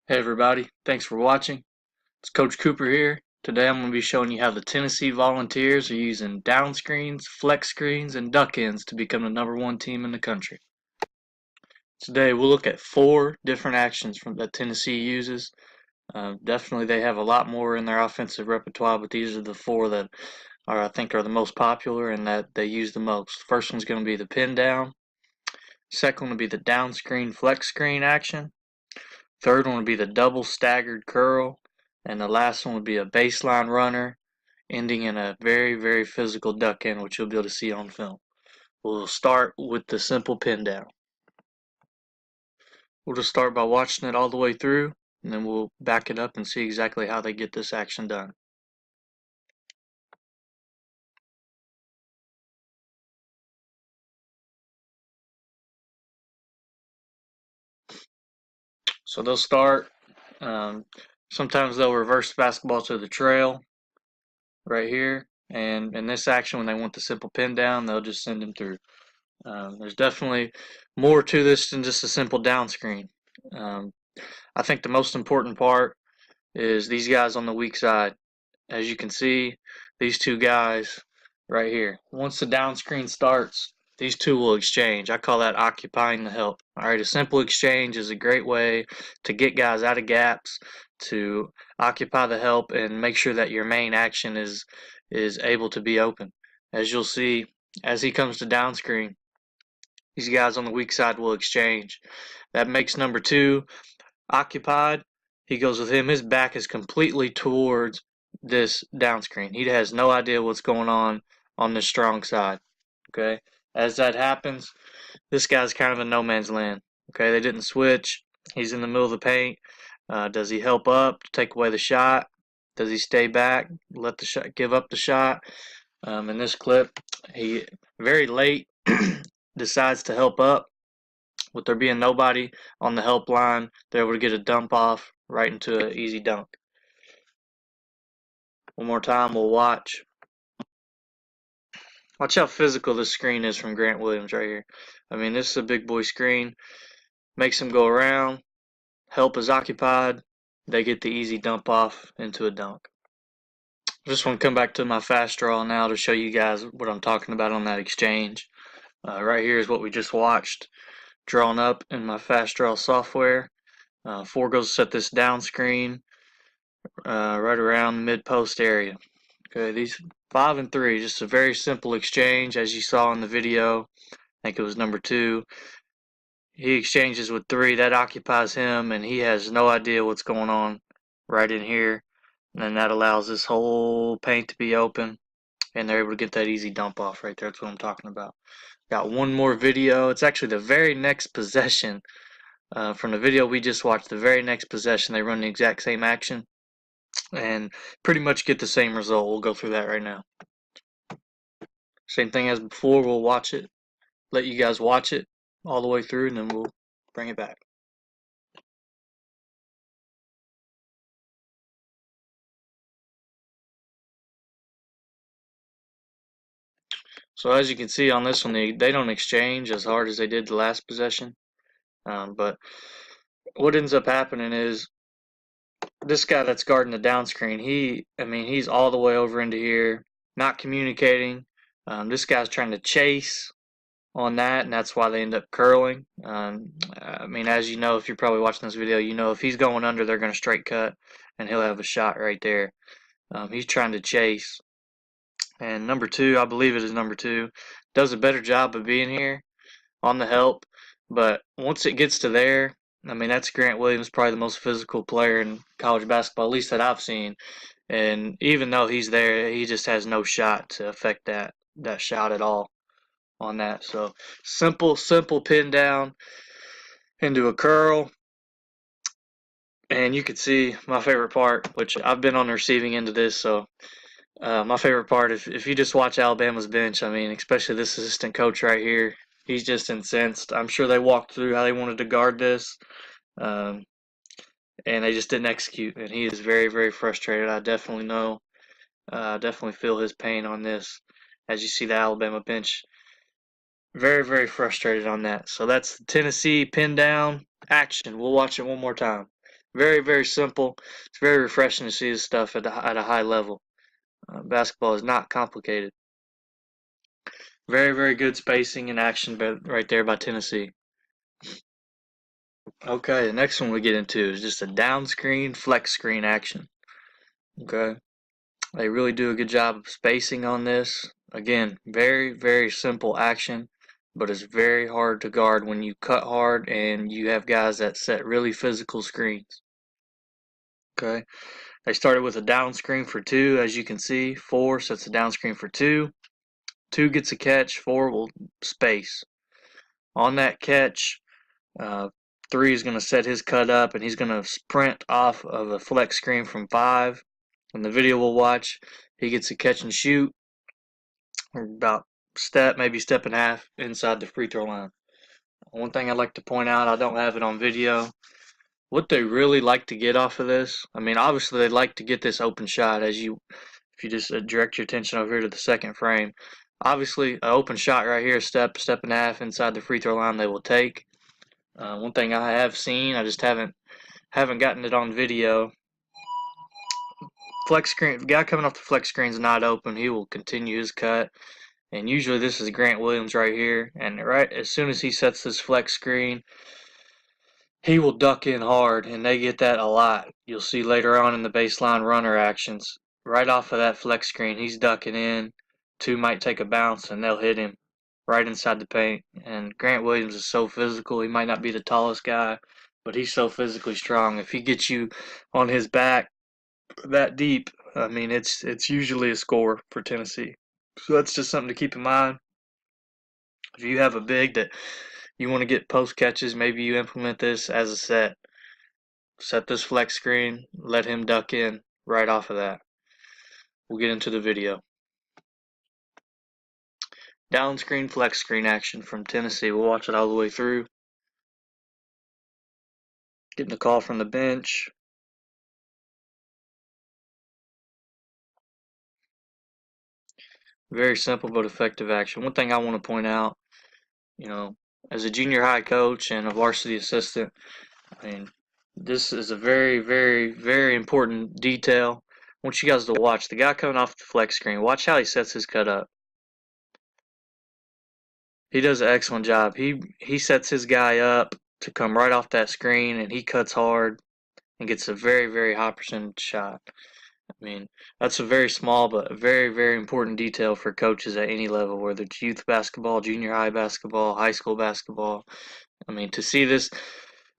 Hey everybody, thanks for watching. It's Coach Cooper here. Today I'm going to be showing you how the Tennessee Volunteers are using down screens, flex screens, and duck ends to become the #1 team in the country. Today we'll look at 4 different actions that Tennessee uses. Definitely they have a lot more in their offensive repertoire, but these are the 4 that I think are the most popular and that they use the most. First one's going to be the pin down. Second one will be the down screen flex screen action. Third one would be the double staggered curl. And the last one would be a baseline runner, ending in a very, very physical duck end, which you'll be able to see on film. We'll start with the simple pin down. We'll just start by watching it all the way through, and then we'll back it up and see exactly how they get this action done. So they'll start. Um, Sometimes they'll reverse the basketball to the trail right here. And in this action, when they want the simple pin down, they'll just send him through. There's definitely more to this than just a simple down screen. Um, I think the most important part is these guys on the weak side. As you can see, these two guys right here. Once the down screen starts, these two will exchange. I call that occupying the help. All right, a simple exchange is a great way to get guys out of gaps, to occupy the help, and make sure that your main action is able to be open. As you'll see, as he comes to down screen, these guys on the weak side will exchange. That makes number 2 occupied. He goes with him. His back is completely towards this down screen. He has no idea what's going on this strong side. Okay. As that happens, this guy's kind of in no man's land. Okay. They didn't switch. He's in the middle of the paint. Does he help up to take away the shot? Does he stay back, let the shot, give up the shot? In this clip, he very late decides to help up. With there being nobody on the help line, they're able to get a dump off right into an easy dunk. One more time, we'll watch. Watch how physical this screen is from Grant Williams right here. I mean, this is a big boy screen. Makes him go around. Help is occupied. They get the easy dump off into a dunk. I just want to come back to my fast draw now to show you guys what I'm talking about on that exchange. Right here is what we just watched drawn up in my fast draw software. 4 goes to set this down screen right around the mid post area. Okay, these 5 and 3, just a very simple exchange as you saw in the video. I think it was number 2. He exchanges with 3, that occupies him, and he has no idea what's going on right in here. And then that allows this whole paint to be open, and they're able to get that easy dump off right there. That's what I'm talking about. Got one more video. It's actually the very next possession from the video we just watched. The very next possession, they run the exact same action and pretty much get the same result. We'll go through that right now. Same thing as before, we'll watch it, let you guys watch it all the way through, and then we'll bring it back. So as you can see on this one, they don't exchange as hard as they did the last possession. But what ends up happening is this guy that's guarding the down screen, he's all the way over into here, not communicating. This guy's trying to chase on that, and that's why they end up curling. As you know, if you're probably watching this video, you know if he's going under, they're going to straight cut, and he'll have a shot right there. He's trying to chase. And number 2, I believe it is number 2, does a better job of being here on the help. But once it gets to there, that's Grant Williams, probably the most physical player in college basketball, at least that I've seen. And even though he's there, he just has no shot to affect that shot at all on that. So simple pin down into a curl. And you can see my favorite part, which I've been on the receiving end of this, so my favorite part, if you just watch Alabama's bench, especially this assistant coach right here, he's just incensed. I'm sure they walked through how they wanted to guard this, um, and they just didn't execute, and he is very, very frustrated. I definitely know, definitely feel his pain on this, as you see the Alabama bench. Very, very frustrated on that. So that's the Tennessee pin down action. We'll watch it one more time. Very, very simple. It's very refreshing to see this stuff at a high level. Basketball is not complicated. Very, very good spacing and action right there by Tennessee. Okay, the next one we get into is just a down screen, flex screen action. Okay, they really do a good job of spacing on this. Again, very, very simple action, but it's very hard to guard when you cut hard and you have guys that set really physical screens. Okay, they started with a down screen for two, as you can see. 4 sets a down screen for 2. 2 gets a catch, 4 will space. On that catch, uh, 3 is going to set his cut up and he's going to sprint off of a flex screen from 5. In the video we'll watch, he gets a catch and shoot, about maybe step and a half inside the free throw line. One thing I'd like to point out, I don't have it on video, what they really like to get off of this. I mean, obviously they like to get this open shot if you just direct your attention over here to the second frame. Obviously, an open shot right here, step and a half inside the free throw line, they will take. One thing I have seen, I just haven't gotten it on video. Flex screen, the guy coming off the flex screen is not open. He will continue his cut, and usually this is Grant Williams right here. And right as soon as he sets this flex screen, he will duck in hard, and they get that a lot. You'll see later on in the baseline runner actions, right off of that flex screen, he's ducking in. 2 might take a bounce, and they'll hit him right inside the paint. And Grant Williams is so physical. He might not be the tallest guy, but he's so physically strong. If he gets you on his back that deep, I mean, it's usually a score for Tennessee. So that's just something to keep in mind. If you have a big that you want to get post catches, maybe you implement this as a set. Set this flex screen, let him duck in right off of that. We'll get into the video. Down screen, flex screen action from Tennessee. We'll watch it all the way through. Getting a call from the bench. Very simple but effective action. One thing I want to point out, as a junior high coach and a varsity assistant, I mean, this is a very, very, very important detail. I want you guys to watch the guy coming off the flex screen. Watch how he sets his cut up. He does an excellent job. He sets his guy up to come right off that screen, and he cuts hard and gets a very, very high percentage shot. I mean, that's a very small but a very, very important detail for coaches at any level, whether it's youth basketball, junior high basketball, high school basketball. I mean, to see this,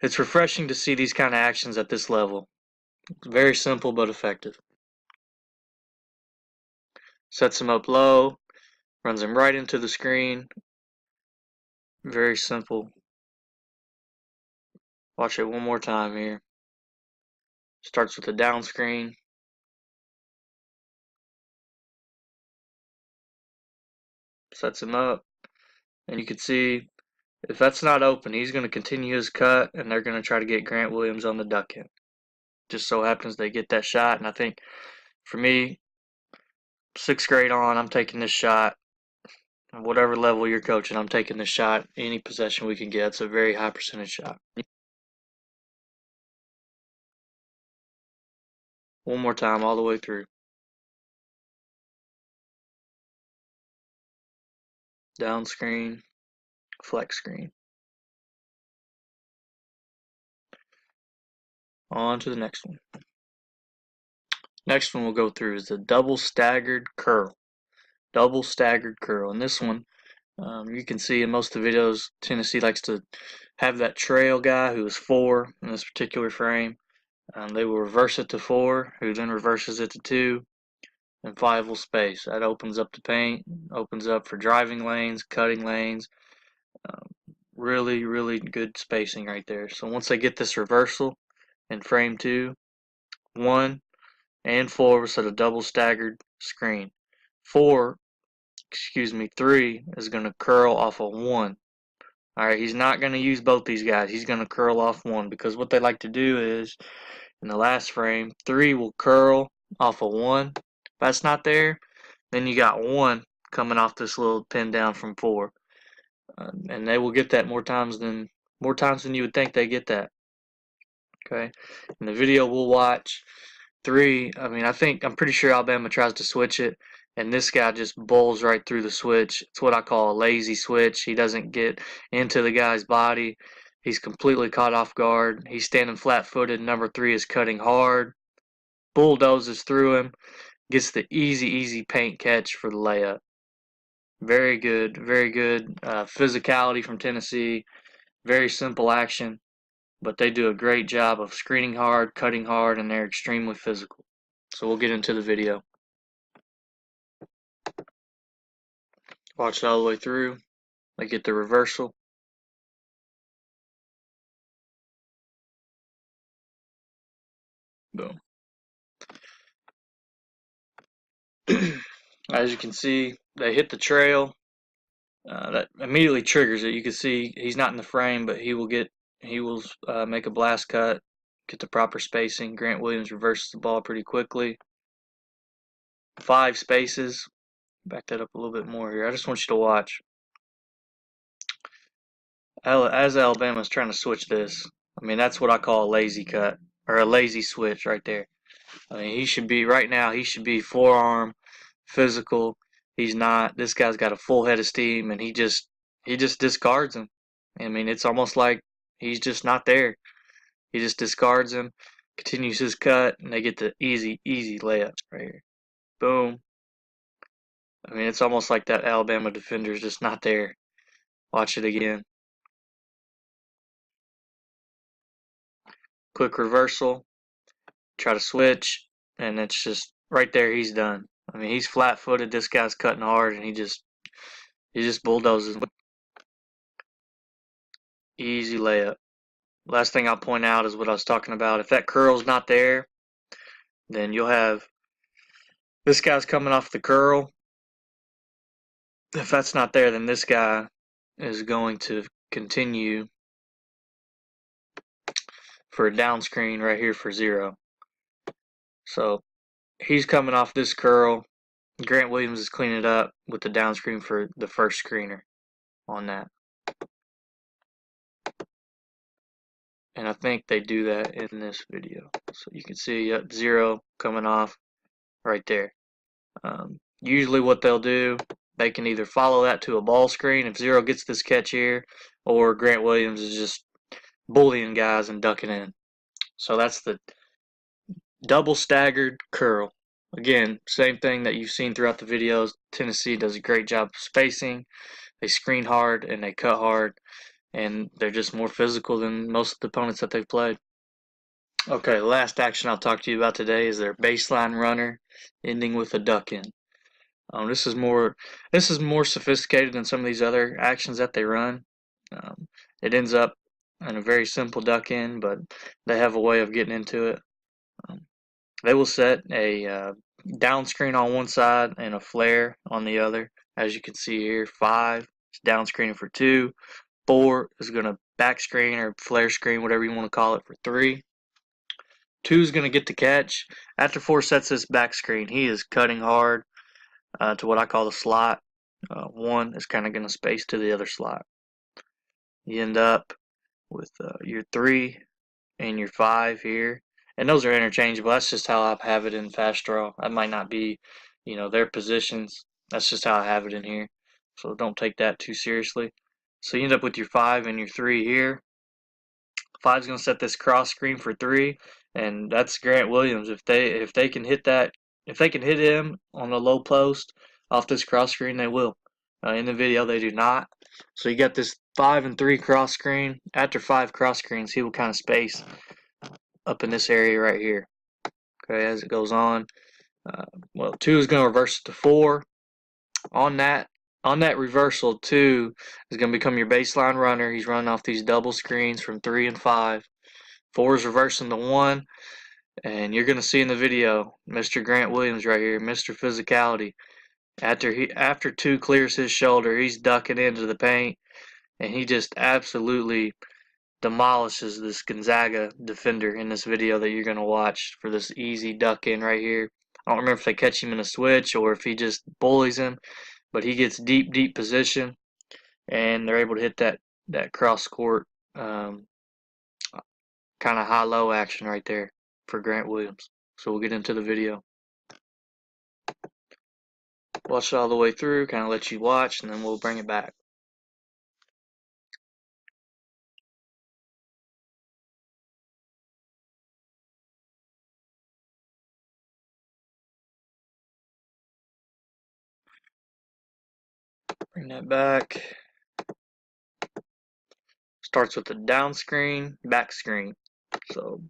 it's refreshing to see these kind of actions at this level. It's very simple but effective. Sets him up low, runs him right into the screen. Very simple. Watch it one more time here. Starts with a down screen. Sets him up. And you can see if that's not open, he's going to continue his cut, and they're going to try to get Grant Williams on the duck in. Just so happens they get that shot, and I think for me, 6th grade on, I'm taking this shot. Whatever level you're coaching, I'm taking this shot. Any possession we can get, it's a very high percentage shot. One more time, all the way through. Down screen, flex screen. On to the next one. Next one we'll go through is the double staggered curl. Double staggered curl. And this one, you can see in most of the videos, Tennessee likes to have that trail guy who is 4 in this particular frame. They will reverse it to 4, who then reverses it to 2, and 5 will space. That opens up the paint, opens up for driving lanes, cutting lanes. Really, really good spacing right there. So once they get this reversal in frame 2, 1 and 4 will set a double staggered screen. 3 is going to curl off of 1. Alright, he's not going to use both these guys. He's going to curl off 1, because what they like to do is, in the last frame, 3 will curl off of 1. If that's not there, then you got 1 coming off this little pin down from 4. And they will get that more times than you would think they get that. Okay, in the video we'll watch 3. I'm pretty sure Alabama tries to switch it, and this guy just bowls right through the switch. It's what I call a lazy switch. He doesn't get into the guy's body. He's completely caught off guard. He's standing flat-footed. Number 3 is cutting hard, bulldozes through him, gets the easy paint catch for the layup. Very good, very good physicality from Tennessee. Very simple action, but they do a great job of screening hard, cutting hard, and they're extremely physical. So we'll get into the video. Watch it all the way through. They get the reversal. Boom. As you can see, they hit the trail. That immediately triggers it. You can see he's not in the frame, but he will make a blast cut, get the proper spacing. Grant Williams reverses the ball pretty quickly. 5 spaces. Back that up a little bit more here. I just want you to watch. As Alabama's trying to switch this, that's what I call a lazy cut, or a lazy switch right there. He should be, right now, he should be forearm, physical. He's not. This guy's got a full head of steam, and he just discards him. It's almost like he's just not there. He just discards him, continues his cut, and they get the easy layup right here. Boom. It's almost like that Alabama defender is just not there. Watch it again. Quick reversal. Try to switch, and it's just right there. He's done. He's flat-footed. This guy's cutting hard, and he just bulldozes. Easy layup. Last thing I'll point out is what I was talking about. If that curl's not there, then you'll have this guy's coming off the curl. If that's not there, then this guy is going to continue for a down screen right here for 0. So he's coming off this curl. Grant Williams is cleaning it up with the down screen for the first screener on that. And I think they do that in this video. So you can see, yep, 0 coming off right there. Usually what they'll do, they can either follow that to a ball screen if 0 gets this catch here, or Grant Williams is just bullying guys and ducking in. So that's the double staggered curl. Again, same thing that you've seen throughout the videos. Tennessee does a great job of spacing. They screen hard and they cut hard, and they're just more physical than most of the opponents that they've played. Okay, the last action I'll talk to you about today is their baseline runner ending with a duck in. This is more sophisticated than some of these other actions that they run. It ends up in a very simple duck in, but they have a way of getting into it. They will set a down screen on one side and a flare on the other. As you can see here, 5 is down screening for 2. 4 is going to back screen or flare screen, whatever you want to call it, for 3. 2 is going to get the catch. After 4 sets this back screen, he is cutting hard to what I call the slot. 1 is kind of going to space to the other slot. You end up with your 3 and your 5 here. And those are interchangeable. That's just how I have it in fast draw. That might not be, their positions. That's just how I have it in here. So don't take that too seriously. So you end up with your 5 and your 3 here. 5's going to set this cross screen for 3, and that's Grant Williams. If they can hit that, if they can hit him on the low post off this cross screen, they will. In the video, they do not. So you got this 5 and 3 cross screen. After 5 cross screens, he will kind of space up in this area right here. Okay, as it goes on. 2 is going to reverse it to 4. On that reversal, 2 is going to become your baseline runner. He's running off these double screens from 3 and 5. 4 is reversing to 1. And you're going to see in the video, Mr. Grant Williams right here, Mr. Physicality. After 2 clears his shoulder, he's ducking into the paint, and he just absolutely demolishes this Gonzaga defender in this video that you're going to watch for this easy duck in right here. I don't remember if they catch him in a switch or if he just bullies him, but he gets deep position, and they're able to hit that cross court kind kind of high-low action right there for Grant Williams. So we'll get into the video. Watch it all the way through, kind of let you watch, and then we'll bring it back. Bring that back. Starts with the down screen, back screen. So,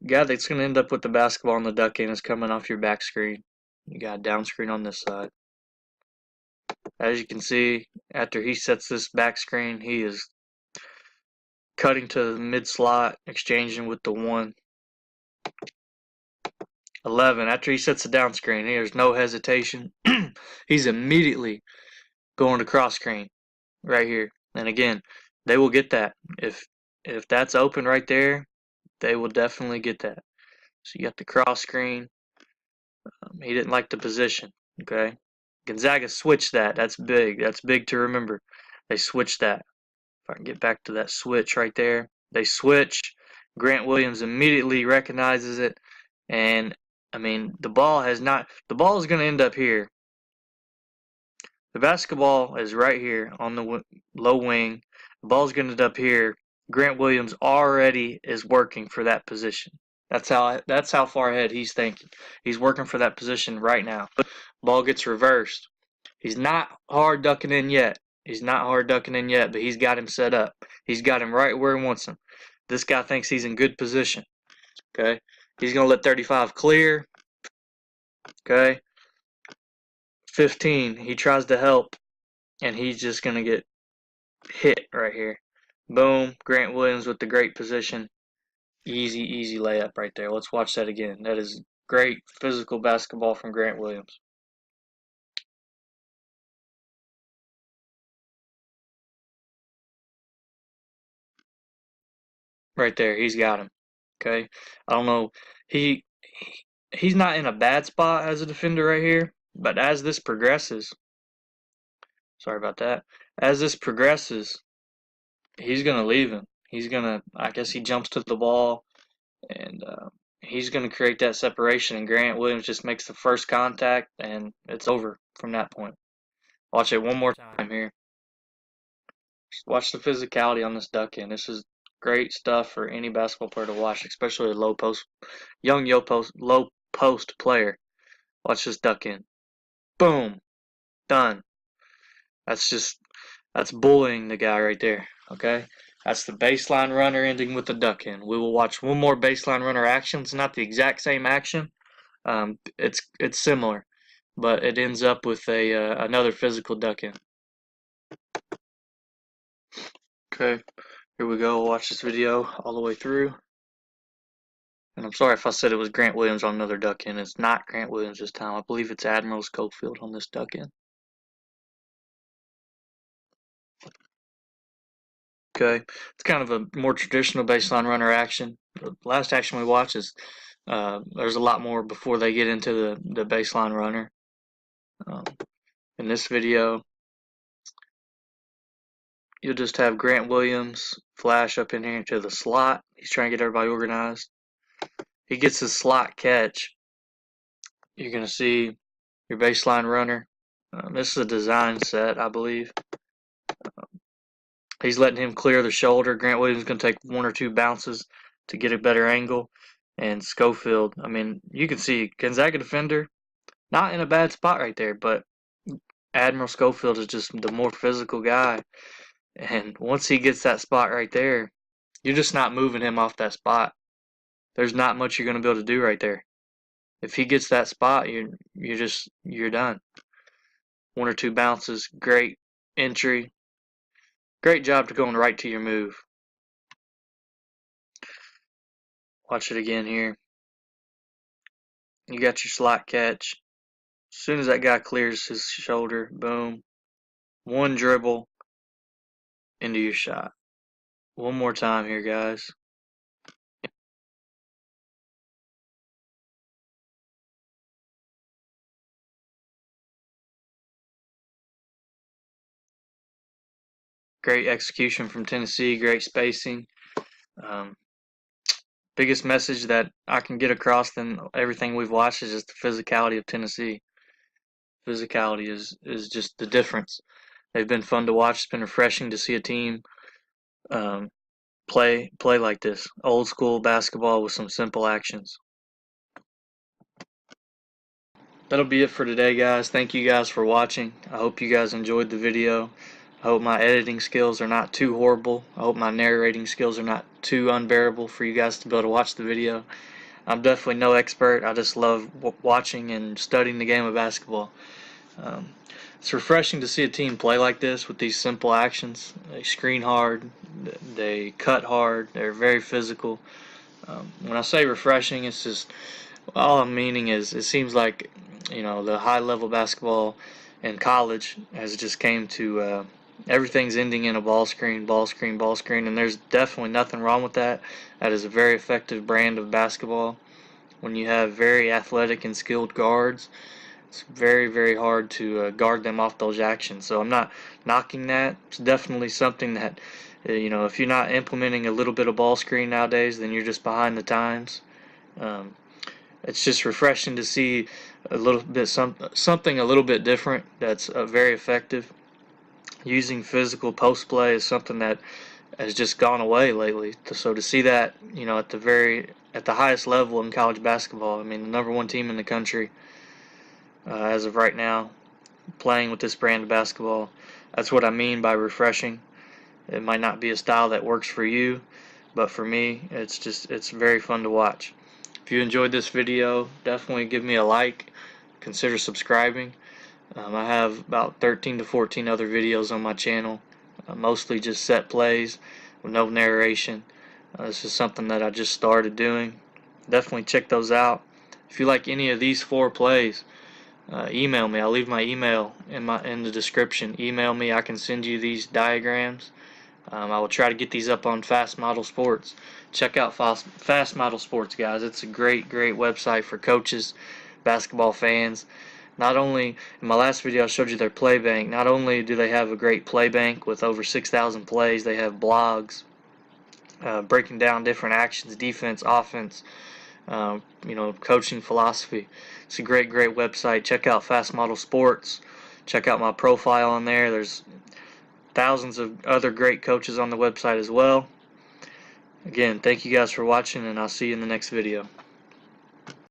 guy that's going to end up with the basketball on the duck in is coming off your back screen. You got a down screen on this side. As you can see, after he sets this back screen, he is cutting to the mid slot, exchanging with the 1. 11. After he sets the down screen, there's no hesitation. He's immediately going to cross screen right here. And again, they will get that. If that's open right there, they will definitely get that. So you got the cross screen. He didn't like the position. Okay. Gonzaga switched that. That's big. That's big to remember. They switched that. If I can get back to that switch right there. They switch. Grant Williams immediately recognizes it. And, I mean, the ball is going to end up here. The basketball is right here on the low wing. The ball's going to end up here. Grant Williams already is working for that position. That's how far ahead he's thinking. He's working for that position right now. Ball gets reversed. He's not hard ducking in yet. But he's got him set up. He's got him right where he wants him. This guy thinks he's in good position. Okay? He's going to let 35 clear. Okay? 15, he tries to help, and he's just going to get hit right here. Boom. Grant Williams with the great position. Easy layup right there. Let's watch that again. That is great physical basketball from Grant Williams. Right there, he's got him. Okay, I don't know. He's not in a bad spot as a defender right here, but as this progresses, sorry about that. As this progresses, he's gonna leave him. I guess he jumps to the ball, and he's gonna create that separation. And Grant Williams just makes the first contact, and it's over from that point. Watch it one more time here. Just watch the physicality on this duck in. This is great stuff for any basketball player to watch, especially a low post player. Watch this duck in. Boom. Done. That's bullying the guy right there. Okay? That's the baseline runner ending with the duck in. We will watch one more baseline runner action. It's not the exact same action. It's similar, but it ends up with another physical duck in. Okay, here we go. Watch this video all the way through. And I'm sorry if I said it was Grant Williams on another duck in. It's not Grant Williams this time. I believe it's Admiral Schofield on this duck in. Okay, it's kind of a more traditional baseline runner action. The last action we watched is there's a lot more before they get into the baseline runner. In this video, you'll just have Grant Williams flash up in here to the slot. He's trying to get everybody organized. He gets his slot catch. You're going to see your baseline runner. This is a design set, I believe. He's letting him clear the shoulder. Grant Williams is going to take 1 or 2 bounces to get a better angle. And Schofield, I mean, you can see Gonzaga defender, not in a bad spot right there, but Admiral Schofield is just the more physical guy. And once he gets that spot right there, you're just not moving him off that spot. There's not much you're going to be able to do right there. If he gets that spot, you're done. 1 or 2 bounces, great entry. Great job to going right to your move. Watch it again here. You got your slot catch. As soon as that guy clears his shoulder, boom. 1 dribble into your shot. One more time here, guys. Great execution from Tennessee. Great spacing. biggest message that I can get across than everything we've watched is just the physicality of Tennessee. Physicality is just the difference. They've been fun to watch. It's been refreshing to see a team um, play like this. Old school basketball with some simple actions. That'll be it for today, guys. Thank you guys for watching. I hope you guys enjoyed the video. I hope my editing skills are not too horrible. I hope my narrating skills are not too unbearable for you guys to be able to watch the video. I'm definitely no expert. I just love watching and studying the game of basketball. Um, it's refreshing to see a team play like this with these simple actions. They screen hard, they cut hard, they're very physical. When I say refreshing, it's just all I'm meaning is it seems like the high level basketball in college has just came to everything's ending in a ball screen, ball screen, ball screen, and there's definitely nothing wrong with that. That is a very effective brand of basketball. When you have very athletic and skilled guards, it's very, very hard to guard them off those actions. So I'm not knocking that. It's definitely something that, if you're not implementing a little bit of ball screen nowadays, then you're just behind the times. Um, it's just refreshing to see a little bit something a little bit different that's very effective. Using physical post play is something that has just gone away lately. So to see that, at the highest level in college basketball, I mean, the number one team in the country as of right now, playing with this brand of basketball, that's what I mean by refreshing. It might not be a style that works for you, but for me, it's very fun to watch. If you enjoyed this video, definitely give me a like. Consider subscribing. I have about 13 to 14 other videos on my channel, mostly just set plays with no narration. This is something that I just started doing. Definitely check those out. If you like any of these 4 plays, email me. I'll leave my email in the description. Email me. I can send you these diagrams. I will try to get these up on Fast Model Sports. Check out Fast Model Sports, guys. It's a great website for coaches, basketball fans. Not only, in my last video I showed you their play bank, not only do they have a great play bank with over 6,000 plays, they have blogs breaking down different actions, defense, offense, coaching philosophy. It's a great website. Check out Fast Model Sports. Check out my profile on there. There's thousands of other great coaches on the website as well. Again, thank you guys for watching, and I'll see you in the next video.